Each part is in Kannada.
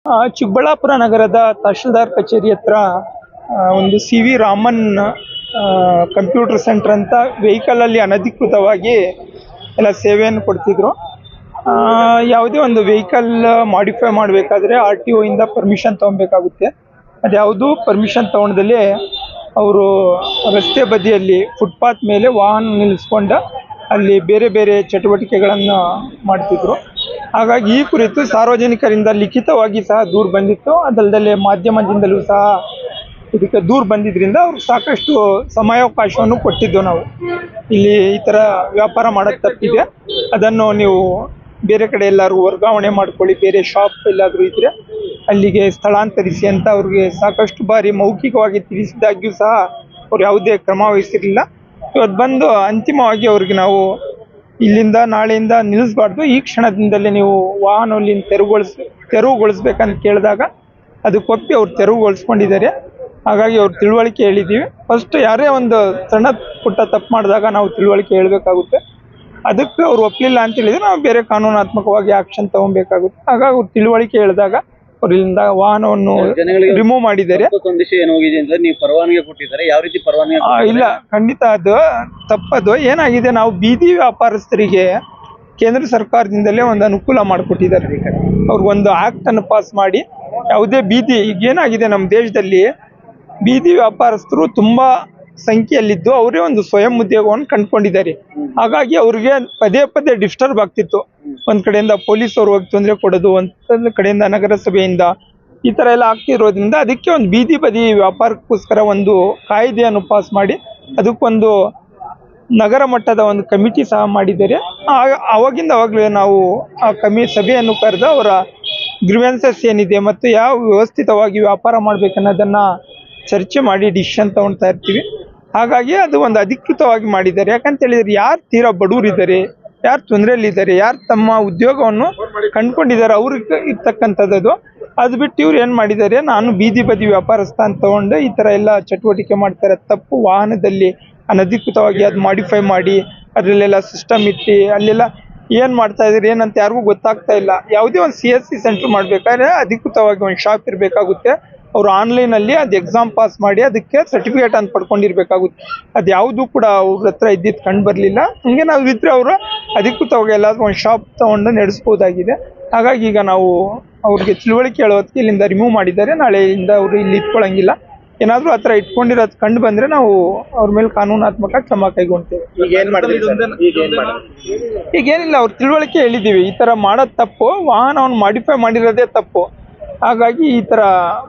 ಚಿಕ್ಕಬಳ್ಳಾಪುರ ನಗರದ ತಹಶೀಲ್ದಾರ್ ಕಚೇರಿ ಹತ್ರ ಒಂದು ಸಿ.ವಿ. ರಾಮನ್ ಕಂಪ್ಯೂಟರ್ ಸೆಂಟರ್ ಅಂತ ವೆಹಿಕಲಲ್ಲಿ ಅನಧಿಕೃತವಾಗಿ ಎಲ್ಲ ಸೇವೆಯನ್ನು ಕೊಡ್ತಿದ್ರು. ಯಾವುದೇ ಒಂದು ವೆಹಿಕಲ್ ಮಾಡಿಫೈ ಮಾಡಬೇಕಾದ್ರೆ RTO ಇಂದ ಪರ್ಮಿಷನ್ ತೊಗೊಬೇಕಾಗುತ್ತೆ. ಅದ್ಯಾವುದೂ ಪರ್ಮಿಷನ್ ತೊಗೊಳ್ದಲೇ ಅವರು ರಸ್ತೆ ಬದಿಯಲ್ಲಿ ಫುಟ್ಪಾತ್ ಮೇಲೆ ವಾಹನ ನಿಲ್ಲಿಸ್ಕೊಂಡು ಅಲ್ಲಿ ಬೇರೆ ಬೇರೆ ಚಟುವಟಿಕೆಗಳನ್ನು ಮಾಡ್ತಿದ್ರು. ಹಾಗಾಗಿ ಈ ಕುರಿತು ಸಾರ್ವಜನಿಕರಿಂದ ಲಿಖಿತವಾಗಿ ಸಹ ದೂರು ಬಂದಿತ್ತು. ಅದಲ್ಲದೆ ಮಾಧ್ಯಮದಿಂದಲೂ ಸಹ ಇದಕ್ಕೆ ದೂರು ಬಂದಿದ್ದರಿಂದ ಅವ್ರಿಗೆ ಸಾಕಷ್ಟು ಸಮಯಾವಕಾಶವನ್ನು ಕೊಟ್ಟಿದ್ದು. ನಾವು ಇಲ್ಲಿ ಈ ಥರ ವ್ಯಾಪಾರ ಮಾಡೋದು ತಪ್ಪಿದೆ, ಅದನ್ನು ನೀವು ಬೇರೆ ಕಡೆ ಎಲ್ಲರೂ ವರ್ಗಾವಣೆ ಮಾಡ್ಕೊಳ್ಳಿ, ಬೇರೆ ಶಾಪ್ ಎಲ್ಲಾದರೂ ಇದ್ದರೆ ಅಲ್ಲಿಗೆ ಸ್ಥಳಾಂತರಿಸಿ ಅಂತ ಅವ್ರಿಗೆ ಸಾಕಷ್ಟು ಬಾರಿ ಮೌಖಿಕವಾಗಿ ತಿಳಿಸಿದಾಗ್ಯೂ ಸಹ ಅವ್ರು ಯಾವುದೇ ಕ್ರಮ ವಹಿಸಿರಲಿಲ್ಲ. ಇವತ್ತು ಬಂದು ಅಂತಿಮವಾಗಿ ಅವ್ರಿಗೆ ನಾವು ಇಲ್ಲಿಂದ ನಾಳೆಯಿಂದ ನಿಲ್ಲಿಸಬಾರ್ದು, ಈ ಕ್ಷಣದಿಂದಲೇ ನೀವು ವಾಹನದಲ್ಲಿ ತೆರವುಗೊಳಿಸ್ಬೇಕಂತ ಕೇಳಿದಾಗ ಅದಕ್ಕೊಪ್ಪಿ ಅವ್ರು ತೆರವುಗೊಳಿಸ್ಕೊಂಡಿದ್ದಾರೆ. ಹಾಗಾಗಿ ಅವ್ರು ತಿಳುವಳಿಕೆ ಹೇಳಿದ್ದೀವಿ. ಫಸ್ಟ್ ಯಾರೇ ಒಂದು ಸಣ್ಣ ಪುಟ್ಟ ತಪ್ಪು ಮಾಡಿದಾಗ ನಾವು ತಿಳುವಳಿಕೆ ಹೇಳಬೇಕಾಗುತ್ತೆ. ಅದಕ್ಕೆ ಅವ್ರು ಒಪ್ಪಲಿಲ್ಲ ಅಂತ ಹೇಳಿದ್ರೆ ನಾವು ಬೇರೆ ಕಾನೂನಾತ್ಮಕವಾಗಿ ಆಕ್ಷನ್ ತಗೊಬೇಕಾಗುತ್ತೆ. ಹಾಗಾಗಿ ಅವ್ರು ತಿಳುವಳಿಕೆ ಹೇಳಿದಾಗ ಅವ್ರು ಇಲ್ಲಿಂದ ವಾಹನವನ್ನು ರಿಮೂವ್ ಮಾಡಿದ್ದಾರೆ. ನೀವು ಪರವಾನಗಿ ಕೊಟ್ಟಿದ್ದಾರೆ, ಯಾವ ರೀತಿ ಪರವಾನಗಿ? ಇಲ್ಲ, ಖಂಡಿತ ಅದು ತಪ್ಪದು. ಏನಾಗಿದೆ, ನಾವು ಬೀದಿ ವ್ಯಾಪಾರಸ್ಥರಿಗೆ ಕೇಂದ್ರ ಸರ್ಕಾರದಿಂದಲೇ ಒಂದು ಅನುಕೂಲ ಮಾಡಿಕೊಟ್ಟಿದ್ದಾರೆ. ಅವ್ರಿಗೊಂದು ಆ್ಯಕ್ಟನ್ನು ಪಾಸ್ ಮಾಡಿ ಯಾವುದೇ ಬೀದಿ, ಈಗ ಏನಾಗಿದೆ ನಮ್ಮ ದೇಶದಲ್ಲಿ ಬೀದಿ ವ್ಯಾಪಾರಸ್ಥರು ತುಂಬ ಸಂಖ್ಯೆಯಲ್ಲಿದ್ದು ಅವರೇ ಒಂದು ಸ್ವಯಂ ಉದ್ಯೋಗವನ್ನು ಕಂಡುಕೊಂಡಿದ್ದಾರೆ. ಹಾಗಾಗಿ ಅವ್ರಿಗೆ ಪದೇ ಪದೇ ಡಿಸ್ಟರ್ಬ್ ಆಗ್ತಿತ್ತು. ಒಂದು ಕಡೆಯಿಂದ ಪೊಲೀಸರು ಹೋಗಿ ತೊಂದರೆ ಕೊಡೋದು, ಒಂದು ಕಡೆಯಿಂದ ನಗರಸಭೆಯಿಂದ ಈ ಥರ ಎಲ್ಲ ಆಗ್ತಿರೋದ್ರಿಂದ ಅದಕ್ಕೆ ಒಂದು ಬೀದಿ ಬದಿ ವ್ಯಾಪಾರಕ್ಕೋಸ್ಕರ ಒಂದು ಕಾಯ್ದೆಯನ್ನು ಪಾಸ್ ಮಾಡಿ ಅದಕ್ಕೊಂದು ನಗರ ಮಟ್ಟದ ಒಂದು ಕಮಿಟಿ ಸಹ ಮಾಡಿದ್ದಾರೆ. ಅವಾಗಲೇ ನಾವು ಆ ಸಭೆಯನ್ನು ಕರೆದು ಅವರ ಗ್ರೀವೆನ್ಸಸ್ ಏನಿದೆ ಮತ್ತು ಯಾವ ವ್ಯವಸ್ಥಿತವಾಗಿ ವ್ಯಾಪಾರ ಮಾಡಬೇಕನ್ನೋದನ್ನು ಚರ್ಚೆ ಮಾಡಿ ಡಿಸಿಷನ್ ತೊಗೊಳ್ತಾ ಇರ್ತೀವಿ. ಹಾಗಾಗಿ ಅದು ಒಂದು ಅಧಿಕೃತವಾಗಿ ಮಾಡಿದ್ದಾರೆ. ಯಾಕಂತ ಹೇಳಿದ್ರೆ ಯಾರು ತೀರಾ ಬಡವರಿದ್ದಾರೆ, ಯಾರು ತೊಂದರೆಯಲ್ಲಿದ್ದಾರೆ, ಯಾರು ತಮ್ಮ ಉದ್ಯೋಗವನ್ನು ಕಂಡುಕೊಂಡಿದ್ದಾರೆ ಅವ್ರಿಗೆ ಇರ್ತಕ್ಕಂಥದ್ದು. ಅದು ಬಿಟ್ಟು ಇವ್ರು ಏನು ಮಾಡಿದ್ದಾರೆ, ನಾನು ಬೀದಿ ಬದಿ ವ್ಯಾಪಾರಸ್ಥ ಅಂತ ತೊಗೊಂಡು ಈ ಥರ ಎಲ್ಲ ಚಟುವಟಿಕೆ ಮಾಡ್ತಾರೆ, ತಪ್ಪು. ವಾಹನದಲ್ಲಿ ಅನಧಿಕೃತವಾಗಿ ಅದು ಮಾಡಿಫೈ ಮಾಡಿ ಅದರಲ್ಲೆಲ್ಲ ಸಿಸ್ಟಮ್ ಇಟ್ಟು ಅಲ್ಲೆಲ್ಲ ಏನು ಮಾಡ್ತಾ ಇದ್ದಾರೆ ಏನಂತ ಯಾರಿಗೂ ಗೊತ್ತಾಗ್ತಾ ಇಲ್ಲ. ಯಾವುದೇ ಒಂದು CSC ಸೆಂಟ್ರ್ ಮಾಡಬೇಕಾದ್ರೆ ಅಧಿಕೃತವಾಗಿ ಒಂದು ಶಾಪ್ ಇರಬೇಕಾಗುತ್ತೆ. ಅವರು ಆನ್ಲೈನಲ್ಲಿ ಅದು ಎಕ್ಸಾಮ್ ಪಾಸ್ ಮಾಡಿ ಅದಕ್ಕೆ ಸರ್ಟಿಫಿಕೇಟ್ ಅಂತ ಪಡ್ಕೊಂಡಿರ್ಬೇಕಾಗುತ್ತೆ. ಅದು ಯಾವುದೂ ಕೂಡ ಅವ್ರ ಹತ್ರ ಇದ್ದಿದ್ದು ಕಂಡು ಬರಲಿಲ್ಲ. ಹಂಗೆ ನಾವು ಇದ್ದರೆ ಅವರು ಅಧಿಕೃತವಾಗಿ ಎಲ್ಲಾದರೂ ಒಂದು ಶಾಪ್ ತೊಗೊಂಡು ನಡೆಸ್ಬೋದಾಗಿದೆ. ಹಾಗಾಗಿ ಈಗ ನಾವು ಅವ್ರಿಗೆ ತಿಳುವಳಿಕೆ ಹೇಳೋದಕ್ಕೆ ಇಲ್ಲಿಂದ ರಿಮೂವ್ ಮಾಡಿದ್ದಾರೆ. ನಾಳೆಯಿಂದ ಅವರು ಇಲ್ಲಿ ಇಟ್ಕೊಳ್ಳೋಂಗಿಲ್ಲ. ಏನಾದರೂ ಆ ಥರ ಇಟ್ಕೊಂಡಿರೋದು ಕಂಡು ಬಂದರೆ ನಾವು ಅವ್ರ ಮೇಲೆ ಕಾನೂನಾತ್ಮಕ ಕ್ರಮ ಕೈಗೊಳ್ತೇವೆ. ಈಗೇನಿಲ್ಲ, ಅವ್ರು ತಿಳುವಳಿಕೆ ಹೇಳಿದ್ದೀವಿ, ಈ ಥರ ಮಾಡೋದು ತಪ್ಪು, ವಾಹನವನ್ನು ಮಾಡಿಫೈ ಮಾಡಿರೋದೇ ತಪ್ಪು. ಹಾಗಾಗಿ ಈ ತರ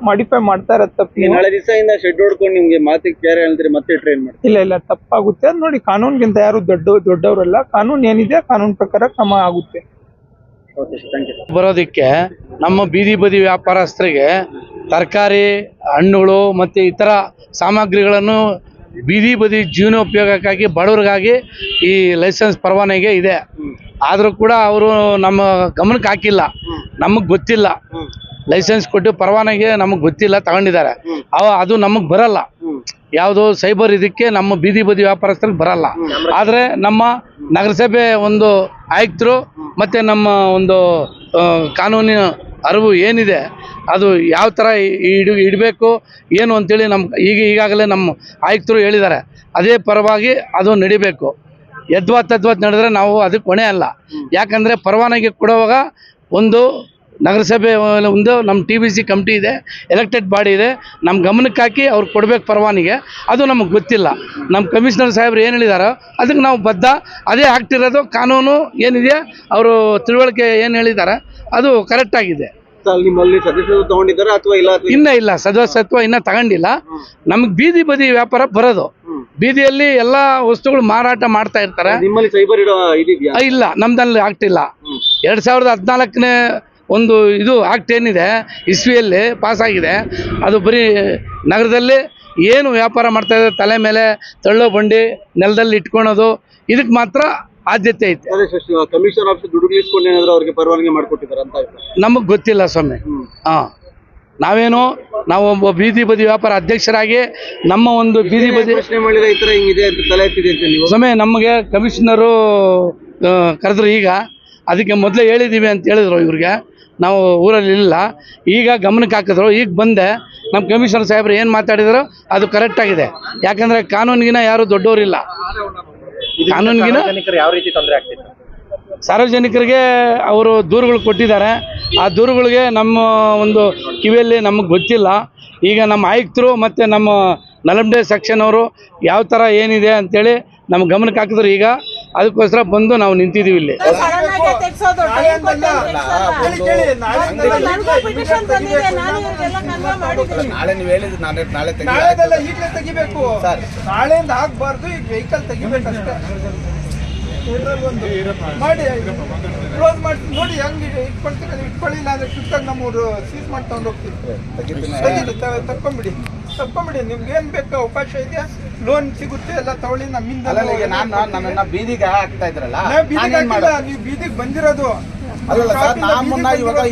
ಮಾಡಿಫೈ ಮಾಡ್ತಾ ಇರೋದು ತಪ್ಪು. ನಾಳೆ ದಿವಸದಿಂದ ಶೆಡ್ ಹೊಡ್ಕೊಂಡು ನಿಮ್ಗೆ ಮಾತಿಗೆ ಕ್ಯಾರೆ ಹೇಳ್ತೀರಿ, ಮತ್ತೆ ಟ್ರೈನ್ ಮಾಡಿ? ಇಲ್ಲ, ತಪ್ಪಾಗುತ್ತೆ. ಅದು ನೋಡಿ, ಕಾನೂನಿಗಿಂತ ಯಾರು ದೊಡ್ಡವರಲ್ಲ. ಕಾನೂನು ಏನಿದೆ ಕಾನೂನು ಪ್ರಕಾರ ಕ್ರಮ ಆಗುತ್ತೆ. ಬರೋದಕ್ಕೆ ನಮ್ಮ ಬೀದಿ ಬದಿ ವ್ಯಾಪಾರಸ್ಥರಿಗೆ ತರಕಾರಿ, ಹಣ್ಣುಗಳು ಮತ್ತು ಇತರ ಸಾಮಗ್ರಿಗಳನ್ನು ಬೀದಿ ಬದಿ ಜೀವನೋಪಯೋಗಕ್ಕಾಗಿ ಬಡವರಿಗಾಗಿ ಈ ಲೈಸೆನ್ಸ್ ಪರವಾನಗಿ ಇದೆ. ಆದರೂ ಕೂಡ ಅವರು ನಮ್ಮ ಗಮನಕ್ಕೆ ಹಾಕಿಲ್ಲ, ನಮಗೆ ಗೊತ್ತಿಲ್ಲ. ಲೈಸೆನ್ಸ್ ಕೊಟ್ಟು ಪರವಾನಗಿ ನಮಗೆ ಗೊತ್ತಿಲ್ಲ, ತಗೊಂಡಿದ್ದಾರೆ. ಅದು ನಮಗೆ ಬರಲ್ಲ. ಯಾವುದು ಸೈಬರ್ ಇದಕ್ಕೆ ನಮ್ಮ ಬೀದಿ ಬದಿ ವ್ಯಾಪಾರಸ್ಥರಿಗೆ ಬರಲ್ಲ. ಆದರೆ ನಮ್ಮ ನಗರಸಭೆ ಒಂದು ಆಯುಕ್ತರು ಮತ್ತು ನಮ್ಮ ಒಂದು ಕಾನೂನಿನ ಅರಿವು ಏನಿದೆ ಅದು ಯಾವ ಥರ ಇಡಬೇಕು ಏನು ಅಂತೇಳಿ ಈಗಾಗಲೇ ನಮ್ಮ ಆಯುಕ್ತರು ಹೇಳಿದ್ದಾರೆ. ಅದೇ ಪರವಾಗಿ ಅದು ನಡಿಬೇಕು. ಯದ್ವಾತ್ ನಡೆದ್ರೆ ನಾವು ಅದಕ್ಕೆ ಹೊಣೆ ಅಲ್ಲ. ಯಾಕಂದರೆ ಪರವಾನಗಿ ಕೊಡುವಾಗ ಒಂದು ನಗರಸಭೆ ಒಂದು ನಮ್ಮ TBC ಕಮಿಟಿ ಇದೆ, ಎಲೆಕ್ಟೆಡ್ ಬಾಡಿ ಇದೆ, ನಮ್ಮ ಗಮನಕ್ಕೆ ಹಾಕಿ ಅವ್ರು ಕೊಡಬೇಕು ಪರವಾನಿಗೆ. ಅದು ನಮಗೆ ಗೊತ್ತಿಲ್ಲ. ನಮ್ಮ ಕಮಿಷನರ್ ಸಾಹೇಬ್ರು ಏನು ಹೇಳಿದಾರೋ ಅದಕ್ಕೆ ನಾವು ಬದ್ಧ. ಅದೇ ಆಗ್ತಿರೋದು. ಕಾನೂನು ಏನಿದೆ ಅವರು ತಿಳುವಳಿಕೆ ಏನು ಹೇಳಿದ್ದಾರೆ ಅದು ಕರೆಕ್ಟಾಗಿದೆ. ನಿಮ್ಮಲ್ಲಿ ಸದಸ್ಯರು ತಗೊಂಡಿದ್ದಾರೆ ಅಥವಾ ಇಲ್ಲ? ಇಲ್ಲ, ಸದಸ್ಯತ್ವ ಇನ್ನೂ ತಗೊಂಡಿಲ್ಲ. ನಮಗೆ ಬೀದಿ ಬದಿ ವ್ಯಾಪಾರ ಬರೋದು. ಬೀದಿಯಲ್ಲಿ ಎಲ್ಲ ವಸ್ತುಗಳು ಮಾರಾಟ ಮಾಡ್ತಾ ಇರ್ತಾರೆ. ನಿಮ್ಮಲ್ಲಿ ಸೈಬರ್ ಇದೆಯಾ? ಇಲ್ಲ, ನಮ್ದಲ್ಲಿ ಆಗ್ತಿಲ್ಲ. 2014ನೇ ಒಂದು ಇದು ಆಕ್ಟ್ ಏನಿದೆ ಇಸ್ವಿಯಲ್ಲಿ ಪಾಸಾಗಿದೆ. ಅದು ಬರೀ ನಗರದಲ್ಲಿ ಏನು ವ್ಯಾಪಾರ ಮಾಡ್ತಾ ಇದ್ದಾರೆ, ತಲೆ ಮೇಲೆ ತಳ್ಳೋ ಬಂಡಿ ನೆಲದಲ್ಲಿ ಇಟ್ಕೊಳೋದು, ಇದಕ್ಕೆ ಮಾತ್ರ ಆದ್ಯತೆ ಐತೆ. ಕಮಿಷನರ್ ಆಫೀಸ್ ದುಡ್ಡು ಇಸ್ಕೊಂಡು ಏನಾದರೂ ಅವ್ರಿಗೆ ಪರವಾನಗಿ ಮಾಡಿಕೊಟ್ಟಿದ್ದಾರೆ ಅಂತ ನಮಗೆ ಗೊತ್ತಿಲ್ಲ ಸ್ವಾಮಿ. ನಾವು ಒಬ್ಬ ಬೀದಿ ಬದಿ ವ್ಯಾಪಾರ ಅಧ್ಯಕ್ಷರಾಗಿ ನಮ್ಮ ಒಂದು ಬೀದಿ ಬದಿ ಪ್ರಶ್ನೆ ಮಾಡಿದ್ರೆ ಈ ಥರ ಹಿಂಗಿದೆ ಅಂತ ತಲೆ ಎತ್ತಿದೆ ಅಂತ ನೀವು? ಸ್ವಾಮಿ, ನಮಗೆ ಕಮಿಷನರು ಕರೆದ್ರು. ಈಗ ಅದಕ್ಕೆ ಮೊದಲೇ ಹೇಳಿದ್ದೀವಿ ಅಂತ ಹೇಳಿದ್ರು ಇವ್ರಿಗೆ. ನಾವು ಊರಲ್ಲಿ ಇಲ್ಲ. ಈಗ ಗಮನಕ್ಕೆ ಹಾಕಿದ್ರು. ಈಗ ಬಂದೆ, ನಮ್ಮ ಕಮಿಷನರ್ ಸಾಹೇಬ್ರು ಏನು ಮಾತಾಡಿದ್ರು ಅದು ಕರೆಕ್ಟಾಗಿದೆ. ಯಾಕಂದರೆ ಕಾನೂನಿಗಿನ ಯಾರು ದೊಡ್ಡವರಿಲ್ಲ. ಕಾನೂನಿಗಿನ ಯಾವ ರೀತಿ ತೊಂದರೆ ಆಗ್ತಿತ್ತು? ಸಾರ್ವಜನಿಕರಿಗೆ ಅವರು ದೂರುಗಳು ಕೊಟ್ಟಿದ್ದಾರೆ. ಆ ದೂರುಗಳಿಗೆ ನಮ್ಮ ಒಂದು ಕಿವಿಯಲ್ಲಿ ನಮಗೆ ಗೊತ್ತಿಲ್ಲ. ಈಗ ನಮ್ಮ ಆಯುಕ್ತರು ಮತ್ತು ನಮ್ಮ ನಲಮಡೆ ಸೆಕ್ಷನ್ ಅವರು ಯಾವ ಥರ ಏನಿದೆ ಅಂತೇಳಿ ನಮ್ಮ ಗಮನಕ್ಕೆ ಹಾಕಿದ್ರು. ಈಗ ಅದಕ್ಕೋಸ್ಕರ ಬಂದು ನಾವು ನಿಂತಿದ್ದೀವಿ ಇಲ್ಲಿ. ನಾಳೆ ನೀವು ಹೇಳಿದ್ರು ನಾಳೆ ತೆಗಿಬೇಕು. ನಾಳೆಯಿಂದ ಆಗ್ಬಾರ್ದು. ಈಗ ವೆಹಿಕಲ್ ತೆಗಿಬೇಕಷ್ಟೇ. ಮಾಡಿ ಕ್ಲೋಸ್ ಮಾಡಿ ನೋಡಿ ಹೆಂಗೆ ಇಟ್ಕೊಳ್ತೀವಿ. ಇಟ್ಕೊಳ್ಳಿಲ್ಲ ಅಂದ್ರೆ ಸುತ್ತಾಗಿ ನಮ್ಮೂರು ಸೀಸ್ ಮಾಡಿ ತಗೊಂಡು ಹೋಗ್ತೀವಿ. ತಕ್ಕೊಂಬಿಡಿ. ನಿಮ್ಗೆ ಏನ್ ಬೇಕು ಅವಕಾಶ ಇದೆಯಾ? ಲೋನ್ ಸಿಗುತ್ತೆ, ಎಲ್ಲ ತಗೊಳ್ಳಿ. ನಮ್ಮಿಂದ ನನ್ನ ಬೀದಿಗೆ ಆಗ್ತಾ ಇದ್ರಲ್ಲ, ನೀವು ಬೀದಿಗೆ ಬಂದಿರೋದು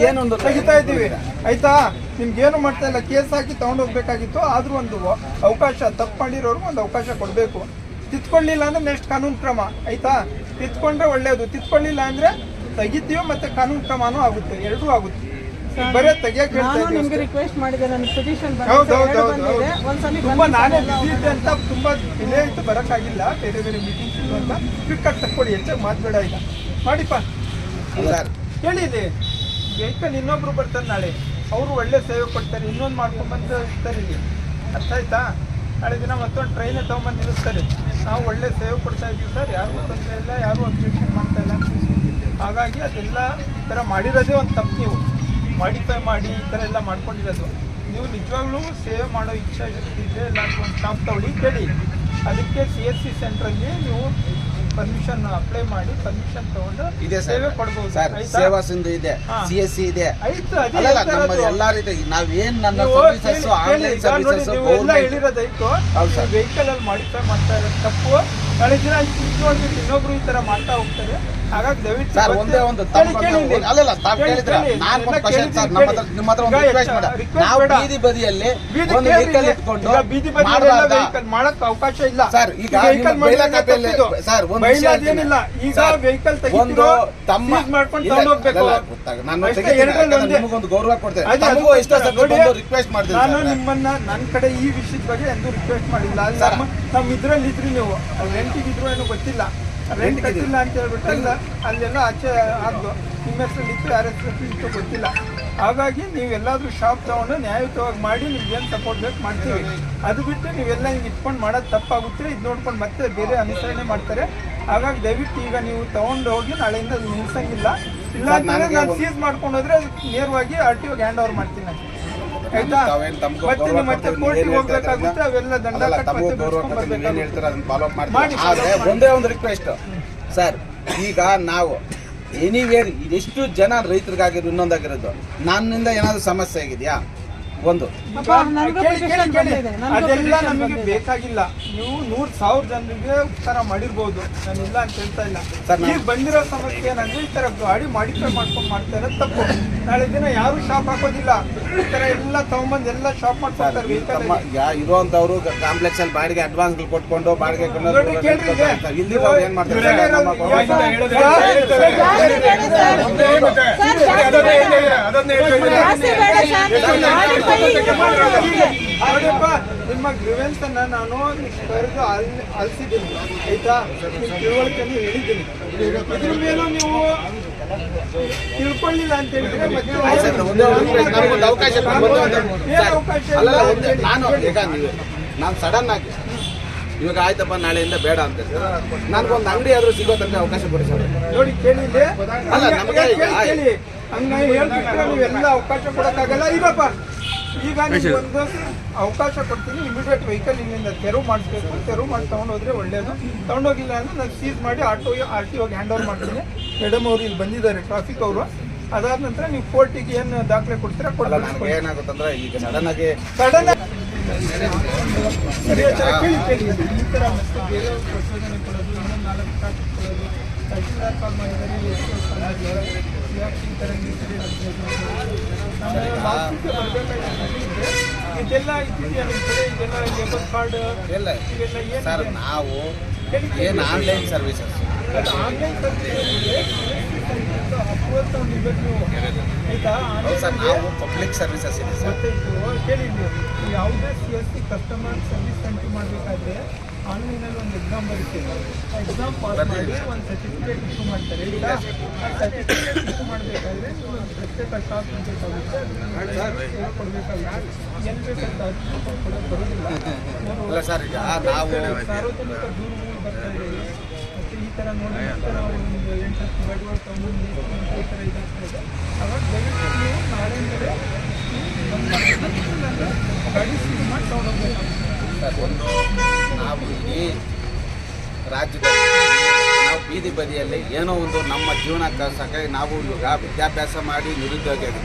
ಏನೊಂದು ತೆಗಿತಾ ಇದ್ದೀವಿ ಆಯ್ತಾ. ನಿಮ್ಗೆ ಏನು ಮಾಡ್ತಾ ಇಲ್ಲ, ಕೇಸ್ ಹಾಕಿ ತಗೊಂಡೋಗ್ಬೇಕಾಗಿತ್ತು. ಆದ್ರೂ ಒಂದು ಅವಕಾಶ, ತಪ್ಪು ಮಾಡಿರೋರ್ಗು ಒಂದು ಅವಕಾಶ ಕೊಡ್ಬೇಕು. ತಿತ್ಕೊಳ್ಳಿಲ್ಲ ಅಂದ್ರೆ ನೆಕ್ಸ್ಟ್ ಕಾನೂನು ಕ್ರಮ ಆಯ್ತಾ. ತಿತ್ಕೊಂಡ್ರೆ ಒಳ್ಳೇದು, ತಿತ್ಕೊಳ್ಳಿಲ್ಲ ಅಂದ್ರೆ ತೆಗಿತೀವಿ, ಮತ್ತೆ ಕಾನೂನು ಕ್ರಮನೂ ಆಗುತ್ತೆ, ಎರಡೂ ಆಗುತ್ತೆ. ಬರೇ ತೆಗಿಯಕ್ಕೆ ತುಂಬಾ ನಾನೇ ಬಿಸಿ ಇದ್ದೆ ಅಂತ ತುಂಬಾ ಡಿಲೇ ಇತ್ತು, ಬರಕ್ಕಾಗಿಲ್ಲ. ಬೇರೆ ಬೇರೆ ಮೀಟಿಂಗ್ಸ್ ಇತ್ತು ಅಂತ ಕ್ವಿಕ್ ಆಗಿ ತಕ್ಕೊಡಿ. ಹೆಚ್ಚಾಗಿ ಮಾತಾಡ ಈಗ ಮಾಡಿಪ್ಪ. ಹೇಳಿ, ಇಲ್ಲಿ ವೆಹಿಕಲ್ ಇನ್ನೊಬ್ರು ಬರ್ತಾರೆ ನಾಳೆ, ಅವರು ಒಳ್ಳೆ ಸೇವೆ ಕೊಡ್ತಾರೆ. ಇನ್ನೊಂದು ಮಾಡ್ಕೊಂಡ್ಬಂದು ಇರ್ತಾರೆ ಇಲ್ಲಿ, ಅರ್ಥ ಆಯ್ತಾ. ನಾಳೆ ದಿನ ಮತ್ತೊಂದು ಟ್ರೈನೇ ತೊಗೊಂಬಂದು ನಿಲ್ಲಿಸ್ತಾರೆ. ನಾವು ಒಳ್ಳೆ ಸೇವೆ ಕೊಡ್ತಾ ಇದ್ದೀವಿ ಸರ್, ಯಾರಿಗೂ ತೊಂದರೆ ಇಲ್ಲ, ಯಾರೂ ಅಬ್ಜೆಕ್ಷನ್ ಮಾಡ್ತಾ ಇಲ್ಲ. ಹಾಗಾಗಿ ಅದೆಲ್ಲ ಈ ಥರ ಮಾಡಿರೋದೇ ಒಂದು ತಪ್ಪು. ನೀವು ಮಾಡಿಫೈ ಮಾಡಿ ಈ ಥರ ಎಲ್ಲ ಮಾಡ್ಕೊಂಡಿರೋದು. ನೀವು ನಿಜವಾಗ್ಲೂ ಸೇವೆ ಮಾಡೋ ಇಚ್ಛೆ ಇದ್ದರೆ ಎಲ್ಲ ಒಂದು ಸ್ಟಾಪ್ ತಗೊಳ್ಳಿ, ಕೇಳಿ. ಅದಕ್ಕೆ CSC ಸೆಂಟ್ರಲ್ಲಿ ನೀವು ಪರ್ಮಿಷನ್ ಅಪ್ಲೈ ಮಾಡಿ ಪರ್ಮಿಷನ್ ತಗೊಂಡು ಸೇವೆ ಕೊಡ್ಬೋದು. ಸೇವಾ ಸಿಂಧು ಇದೆ, CSC ಇದೆ, ಆಯ್ತು. ಎಲ್ಲಾ ರೀತಿ ನಾವೇನ್ ನನ್ನ ಸರ್ವಿಸಸ್ ಆನ್ಲೈನ್ ಸರ್ವಿಸಸ್ ಹೇಳಿರೋದಾಯ್ತು. ವೆಹಿಕಲ್ ಅಲ್ಲಿ ಮಾಡಿಫೈ ಮಾಡ್ತಾ ಇರೋದು ತಪ್ಪು. ನಾಳೆ ದಿನ ಇನ್ನೊಬ್ರು ಈ ತರ ಮಾಡ್ತಾ ಹೋಗ್ತಾರೆ. ಹಾಗಾಗಿ ದಯವಿಟ್ಟು ಸರ್ ಒಂದೇ ಒಂದು ಅಲ್ಲಲ್ಲ ತಾವು ಕೇಳಿದ್ರೆ ನಾನು ಒಂದು ಕ್ವಶನ್ ಸರ್, ನಿಮ್ಮ ಹತ್ರ ಒಂದು ರಿಕ್ವೆಸ್ಟ್ ಮಾಡ. ನಾವು ಬೀದಿ ಬದಿಯಲ್ಲಿ ಒಂದು ವೆಹಿಕಲ್ ಇಟ್ಕೊಂಡು ಬೀದಿ ಬದಿಯಲ್ಲಿ ವೆಹಿಕಲ್ ಮಾಡಕ್ ಅವಕಾಶ ಇಲ್ಲ ಸರ್. ಈಗ ಬೈಲಾಕಪೆಯಲ್ಲಿ ಸರ್ ಒಂದು ಏನಿಲ್ಲ, ಈಗ ವೆಹಿಕಲ್ ಒಂದು ತಮ್ಮ ಮಾಡ್ಕೊಂಡು ತಗೊಂಡೋಗ್ಬೇಕು. ನಾನು ನಿಮಗೊಂದು ಗೌರವ ಕೊಡ್ತೇನೆ, ತಮಗೂ ಎಷ್ಟೋ ರಿಕ್ವೆಸ್ಟ್ ಮಾಡ್ತೀನಿ. ನಾನು ನಿಮ್ಮನ್ನ ನನ್ನ ಕಡೆ ಈ ವಿಷಯದ ಬಗ್ಗೆ ಎಂದೂ ರಿಕ್ವೆಸ್ಟ್ ಮಾಡಿಲ್ಲ. ನಮ್ಮ ಇದ್ರಲ್ಲಿ ಇದ್ರಿ, ನೀವು ರೆಂಟಿಗೆ ಇದ್ರು ಏನೋ ಗೊತ್ತಿಲ್ಲ, ರೆಂಟ್ ಕಟ್ಟಿಲ್ಲ ಅಂತ ಹೇಳ್ಬಿಟ್ಟು ಅಲ್ಲೆಲ್ಲ ಆಚೆ ಆಗ್ದು ನಿಮ್ಮ ಹೆಸರಲ್ಲಿ ಇತ್ತು, ಯಾರ ಹೆಸರಲ್ಲಿ ಇತ್ತು ಗೊತ್ತಿಲ್ಲ. ಹಾಗಾಗಿ ನೀವೆಲ್ಲಾದ್ರೂ ಶಾಪ್ ತಗೊಂಡು ನ್ಯಾಯಯುತವಾಗಿ ಮಾಡಿ, ನಿಮ್ಗೇನು ಸಪೋರ್ಟ್ ಬೇಕು ಮಾಡ್ತೀವಿ. ಅದು ಬಿಟ್ಟು ನೀವೆಲ್ಲ ಹಿಂಗೆ ಇಟ್ಕೊಂಡು ಮಾಡೋದು ತಪ್ಪಾಗುತ್ತೆ. ಇದು ನೋಡ್ಕೊಂಡು ಮತ್ತೆ ಬೇರೆ ಅನುಸರಣೆ ಮಾಡ್ತಾರೆ. ಹಾಗಾಗಿ ದಯವಿಟ್ಟು ಈಗ ನೀವು ತಗೊಂಡು ಹೋಗಿ ನಾಳೆಯಿಂದ ಅದು ನಿಲ್ಸಂಗಿಲ್ಲ. ಇಲ್ಲ ಅಂತಂದ್ರೆ ನಾನು ಸೀಸ್ ಮಾಡ್ಕೊಂಡು ಹೋದ್ರೆ ನೇರವಾಗಿ RTOಗೆ ಹ್ಯಾಂಡ್ ಓವರ್ ಮಾಡ್ತೀನಿ ಆಯ್ತಾ. ಮತ್ತೆ ಕೋರ್ಟಿಗೆ ಹೋಗ್ಬೇಕಾಗುತ್ತೆ, ಅವೆಲ್ಲ ದಂಡ ಒಂದೇ ಒಂದು ರಿಕ್ವೆಸ್ಟ್ ಸರ್. ಈಗ ನಾವು ಎನಿವೇರ್ ಎಷ್ಟು ಜನ ರೈತರಿಗಾಗಿರೋ ಇನ್ನೊಂದಾಗಿರೋದು, ನನ್ನಿಂದ ಏನಾದ್ರು ಸಮಸ್ಯೆ ಆಗಿದೆಯಾ? ಒಂದು ಅದೆಲ್ಲ ನಮಗೆ ಬೇಕಾಗಿಲ್ಲ. ನೀವು 100,000 ಜನರಿಗೆ ಉತ್ತರ ಮಾಡಿರ್ಬೋದು, ನಾನು ಇಲ್ಲ ಅಂತ ಹೇಳ್ತಾ ಇಲ್ಲ. ಈಗ ಬಂದಿರೋ ಸಮಸ್ಯೆ ಏನಂದ್ರೆ ಈ ತರ ಗಾಡಿ ಮಾಡಿಫೈ ಮಾಡ್ಕೊಂಡು ಮಾಡ್ತಾ ಇರೋದು ತಪ್ಪು. ನಾಳೆ ದಿನ ಯಾರು ಶಾಪ್ ಹಾಕೋದಿಲ್ಲ, ಈ ತರ ಎಲ್ಲ ತಗೊಂಬಂದ್ ಎಲ್ಲ ಶಾಪ್ ಮಾಡ್ಕೊಳ್ತಾರೆ. ವೆಹಿಕಲ್ ಇರುವಂತವ್ರು ಕಾಂಪ್ಲೆಕ್ಸ್ ಅಲ್ಲಿ ಬಾಡಿಗೆ ಅಡ್ವಾನ್ಸ್ ಕೊಟ್ಕೊಂಡು ಬಾಡಿಗೆ ಏನ್ ಮಾಡ್ತಾರೆ? ನಿಮ್ಮ ಗ್ರೀವೆನ್ಸ್ ಅನ್ನ ನಾನು ಕರೆದು ಅಲ್ಸಿದ್ದೀನಿ ಆಯ್ತಾ. ನಿಮ್ಮ ತಿಳುವಳಿಕೆಯನ್ನು ಹೇಳಿದ್ದೀನಿ. ಇದ್ರ ಮೇಲೂ ನೀವು ತಿಳ್ಕೊಳ್ಳಿಲ್ಲ ಅಂತ ಹೇಳಿದ್ರೆ ನಾನು ಸಡನ್ ಆಗಿ ಇವಾಗ ಆಯ್ತಪ್ಪ ನಾಳೆಯಿಂದ ಬೇಡ ಅಂತ ನನ್ಗೊಂದು ಅಂಗಡಿ ಆದ್ರೂ ಸಿಗೋ ತನಕ ಅವಕಾಶ ಕೊಡಿ ಸರ್. ನೋಡಿ ಕೇಳಿದ್ದೆ, ಅಲ್ಲ ನಮಗೆ ಹಂಗಾಗಿ ಹೇಳ್ಬಿಟ್ರೆ ನೀವೆಲ್ಲ ಅವಕಾಶ ಕೊಡಕ್ಕಾಗಲ್ಲ. ಈಗಪ್ಪ ಈಗ ಒಂದು ಅವಕಾಶ ಕೊಡ್ತೀನಿ, ಇಮಿಡಿಯೇಟ್ ವೆಹಿಕಲ್ ಇಲ್ಲಿಂದ ತೆರವು ಮಾಡಿಸ್ಬೇಕು. ತೆರವು ಮಾಡಿ ತೊಗೊಂಡೋದ್ರೆ ಒಳ್ಳೇದು. ತೊಗೊಂಡೋಗಿಲ್ಲ ಅಂದ್ರೆ ನಾನು ಸೀಸ್ ಮಾಡಿ RTOಗೆ ಹ್ಯಾಂಡ್ ಓವರ್ ಮಾಡ್ತೀನಿ. ಮೇಡಮ್ ಅವರು ಇಲ್ಲಿ ಬಂದಿದ್ದಾರೆ, ಟ್ರಾಫಿಕ್ ಅವರು. ಅದಾದ ನಂತರ ನೀವು ಕೋರ್ಟಿಗೆ ಏನು ದಾಖಲೆ ಕೊಡ್ತೀರಾ ಕೊಡ್ತೀರಾ. ಏನಾಗುತ್ತಂದ್ರೆ ಈಗ ಸಡನ್ ಆಗಿ ಕೇಳಿ ಈ ಥರ ಮತ್ತೆ ಬೇರೆ ಪ್ರಚೋದನೆ ಕೊಡೋದು, ಇನ್ನೊಂದು 4 ಕಾಪಿ ಕೊಡೋದು, ತಹಶೀಲ್ದಾರ್ ಕಾಲ್ ಮಾಡಿದರೆ ಇದೆಲ್ಲ ಇದೆಯಾ ನಿಮ್ಮ ಕಡೆ? ಇದೆಲ್ಲ ಲೇಬರ್ ಕಾರ್ಡ್ ಇಲ್ಲ ಸರ್. ನಾವು ಏನು online services online service approval ತಗೊಂಡಿರ್ಬೇಕು ನೀವು, ಆಯ್ತಾ? ಹೌದು ಸರ್, ನಾವು ಪಬ್ಲಿಕ್ ಸರ್ವಿಸಸ್ ಇದೆ ಸರ್. ಗೊತ್ತಾಯ್ತು, ಕೇಳಿ ನೀವು ಯಾವುದೇ CSC ಕಸ್ಟಮರ್ ಸರ್ವಿಸ್ ಸೆಂಟರ್ ಮಾಡಬೇಕಾದ್ರೆ ಆನ್ಲೈನಲ್ಲಿ ಒಂದು ಎಕ್ಸಾಮ್ ಬರುತ್ತೆ. ಆ ಎಕ್ಸಾಮ್ ಪಾಸ್ ಮಾಡಿ ಒಂದು ಸರ್ಟಿಫಿಕೇಟ್ ಇಶ್ಯೂ ಮಾಡ್ತಾರೆ. ಈಗ ಆ ಸರ್ಟಿಫಿಕೇಟ್ ಇಶ್ಯೂ ಮಾಡಬೇಕಾದ್ರೆ ನೀವು ಒಂದು ಪ್ರತ್ಯೇಕ ಶಾಪ್ ಬೇಕಾಗುತ್ತೆ, ಕೊಡಬೇಕಾಗುತ್ತೆ. ಏನು ಬೇಕಂತ ಅರ್ಜಿ ಕೊಡೋಕೆ ಬರೋದಿಲ್ಲ. ಇಲ್ಲ ಸರ್, ಈಗ ನಾವು ಸಾರ್ವಜನಿಕ ದೂರುಗಳು ಬರ್ತಾ ಇದೆ. ಮತ್ತು ಈ ಥರ ನೋಡಿ ಈ ಥರ ಒಂದು 8 ಗಾಡಿಗಳು ತಗೊಂಡು ಈ ಥರ ಇದಾಗ್ತಾ ಇದೆ. ಅವಾಗ ದಯವಿಟ್ಟು ನೀವು ನಾಳೆಯಿಂದಲೇ ಗಾಡಿ ಸೀಸ್ ಮಾಡಿ ತಗೊಂಡೋಗ್ಬೇಕಾಗುತ್ತೆ. ಸರ್, ಒಂದು ನಾವು ಇಡೀ ರಾಜ್ಯದಲ್ಲಿ ನಾವು ಬೀದಿ ಬದಿಯಲ್ಲಿ ಏನೋ ಒಂದು ನಮ್ಮ ಜೀವನ ಸಾಕಾಗಿ ನಾವು ಇವಾಗ ವಿದ್ಯಾಭ್ಯಾಸ ಮಾಡಿ ನಿರುದ್ಯೋಗಿಯಾಗಿ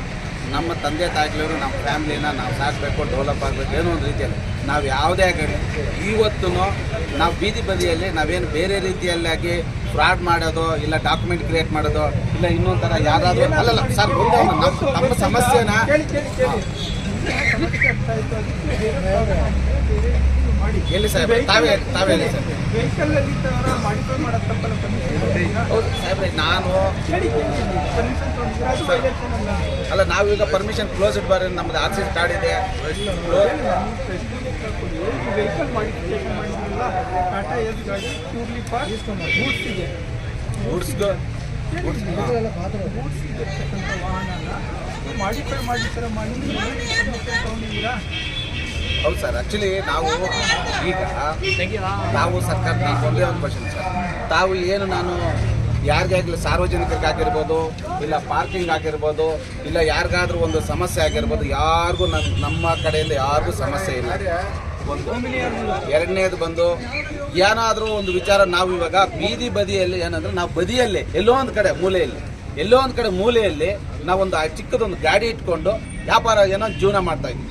ನಮ್ಮ ತಂದೆ ತಾಯಿಗಳು ನಮ್ಮ ಫ್ಯಾಮ್ಲಿನ ನಾವು ಸಾಕಬೇಕು, ಡೆವಲಪ್ ಆಗಬೇಕು, ಏನೋ ಒಂದು ರೀತಿಯಲ್ಲಿ ನಾವು ಯಾವುದೇ ಆಗಲಿ ಇವತ್ತು ನಾವು ಬೀದಿ ಬದಿಯಲ್ಲಿ ನಾವೇನು ಬೇರೆ ರೀತಿಯಲ್ಲಾಗಿ ಫ್ರಾಡ್ ಮಾಡೋದು, ಇಲ್ಲ ಡಾಕ್ಯುಮೆಂಟ್ ಕ್ರಿಯೇಟ್ ಮಾಡೋದು, ಇಲ್ಲ ಇನ್ನೊಂದು ಥರ ಯಾರಾದರೂ ಅಲ್ಲಲ್ಲ ಸರ್, ಒಂದೇ ನಮ್ಮ ಸಮಸ್ಯೆನ ಎಲ್ಲಿ ಸರ್ ತಾವೇ ಹೇಳಿ ಸರ್. ವೆಹಿಕಲಲ್ಲಿ ಈ ಥರ ಮಾಡಿಫೈ ಮಾಡೋದು ತಪ್ಪಲ್ಲ. ಹೌದು ಸಾಹೇಬ್ರೆ, ನಾನು ಅಲ್ಲ ನಾವೀಗ ಪರ್ಮಿಷನ್ ಕ್ಲೋಸ್ ಇಟ್ ಬಾರಿ, ನಮ್ಮದು RC ಕಾರ್ಡ್ ಇದೆ. ವೆಹಿಕಲ್ ಮಾಡಿಫಿಕೇಶನ್ ಮಾಡಿದ್ರಲ್ಲ, ಟಾಟಾ ಎಸ್ ಗಾಡಿ ಪ್ಯೂರ್ಲಿ ಫಾರ್ ಗೂಡ್ಸಿಗೆ ಗೂಡ್ಸಿಗೆ ಇರ್ತಕ್ಕಂಥ ವಾಹನನ ಮಾಡಿಫೈ ಮಾಡಿ ಥರ ಮಾಡಿ ತಗೊಂಡಿದ್ದೀರಾ? ಹೌದು ಸರ್, ಆ್ಯಕ್ಚುಲಿ ನಾವು ಈಗ ನಾವು ಸರ್ಕಾರ ಒಂದೇ ಒಂದು ಕ್ವಶನ್ ಸರ್, ತಾವು ಏನು ನಾನು ಯಾರಿಗಾಗಲಿ ಸಾರ್ವಜನಿಕರಿಗಾಗಿರ್ಬೋದು, ಇಲ್ಲ ಪಾರ್ಕಿಂಗ್ ಆಗಿರ್ಬೋದು, ಇಲ್ಲ ಯಾರಿಗಾದ್ರೂ ಒಂದು ಸಮಸ್ಯೆ ಆಗಿರ್ಬೋದು, ಯಾರಿಗೂ ನಮ್ಮ ಕಡೆಯಿಂದ ಯಾರಿಗೂ ಸಮಸ್ಯೆ ಇಲ್ಲ. ಒಂದು ಎರಡನೇದು ಬಂದು ಏನಾದರೂ ಒಂದು ವಿಚಾರ, ನಾವು ಇವಾಗ ಬೀದಿ ಬದಿಯಲ್ಲಿ ಏನಂದ್ರೆ ನಾವು ಬದಿಯಲ್ಲಿ ಎಲ್ಲೋ ಒಂದು ಕಡೆ ಮೂಲೆಯಲ್ಲಿ ನಾವೊಂದು ಚಿಕ್ಕದೊಂದು ಗಾಡಿ ಇಟ್ಕೊಂಡು ವ್ಯಾಪಾರ ಏನೋ ಜೀವನ ಮಾಡ್ತಾ ಇದ್ವಿ.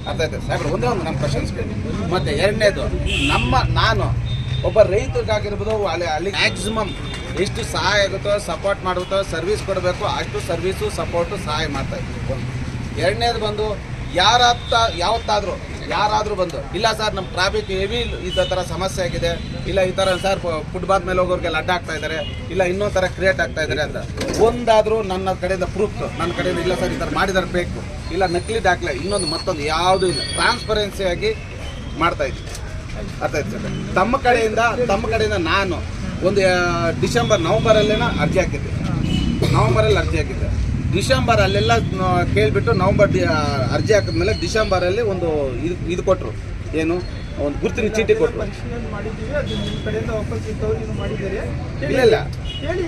ಅರ್ಥ ಆಯ್ತು ಸಾಹೇಬ್ರೆ, ಒಂದೇ ಒಂದು ನಮ್ಮ ಕ್ವಶನ್ಸ್ ಕೇಳಿ. ಮತ್ತು ಎರಡನೇದು, ನಾನು ಒಬ್ಬ ರೈತರಿಗಾಗಿರ್ಬೋದು, ಅಲ್ಲಿ ಮ್ಯಾಕ್ಸಿಮಮ್ ಎಷ್ಟು ಸಹಾಯ ಆಗುತ್ತೋ, ಸಪೋರ್ಟ್ ಮಾಡುತ್ತೋ, ಸರ್ವಿಸ್ ಕೊಡಬೇಕು ಅಷ್ಟು ಸರ್ವಿಸು ಸಪೋರ್ಟು ಸಹಾಯ ಮಾಡ್ತಾ ಇದ್ವಿ. ಒಂದು ಎರಡನೇದು ಬಂದು ಯಾವತ್ತಾದರೂ ಯಾರಾದರೂ ಬಂದು, ಇಲ್ಲ ಸರ್ ನಮ್ಮ ಟ್ರಾಫಿಕ್ ಹೆವಿ ಈ ಥರ ಸಮಸ್ಯೆ ಆಗಿದೆ, ಇಲ್ಲ ಈ ಥರ ಸರ್ ಫುಟ್ಪಾತ್ ಮೇಲೆ ಹೋಗೋರಿಗೆಲ್ಲ ಅಡ್ಡ ಆಗ್ತಾ ಇದ್ದಾರೆ, ಇಲ್ಲ ಇನ್ನೊಂದು ಥರ ಕ್ರಿಯೇಟ್ ಆಗ್ತಾ ಇದ್ದಾರೆ ಅಂತ ಒಂದಾದರೂ ನನ್ನ ಕಡೆಯಿಂದ ಪ್ರೂಫ್, ನನ್ನ ಕಡೆಯಿಂದ ಇಲ್ಲ ಸರ್ ಈ ಥರ ಮಾಡಿದರೆ ಬೇಕು, ಇಲ್ಲ ನಕಲಿ ದಾಖಲೆ ಇನ್ನೊಂದು ಮತ್ತೊಂದು ಯಾವುದೂ ಇಲ್ಲ, ಟ್ರಾನ್ಸ್ಪರೆನ್ಸಿಯಾಗಿ ಮಾಡ್ತಾ ಇದ್ವಿ. ಅರ್ಥ ಆಯ್ತು ಸರ್. ತಮ್ಮ ಕಡೆಯಿಂದ ನಾನು ಒಂದು ನವಂಬರಲ್ಲಿ ಅರ್ಜಿ ಹಾಕಿದ್ದೆ. ಡಿಸೆಂಬರ್ ಅಲ್ಲೆಲ್ಲ ಕೇಳಿಬಿಟ್ಟು ನವಂಬರ್ ಅರ್ಜಿ ಹಾಕಿದ್ಮೇಲೆ ಡಿಸೆಂಬರಲ್ಲಿ ಒಂದು ಇದು ಕೊಟ್ಟರು, ಏನು ಒಂದು ಗುರುತಿನ ಚೀಟಿ ಕೊಟ್ಟರು. ಪರಿಶೀಲನೆ ಮಾಡಿದ್ದೀವಿ, ಅದು ನಿಮ್ಮ ಕಡೆಯಿಂದ ವಾಪಸ್ ರಿಕವರಿ ಮಾಡಿದ್ದೀರಿ? ಇಲ್ಲ ಹೇಳಿ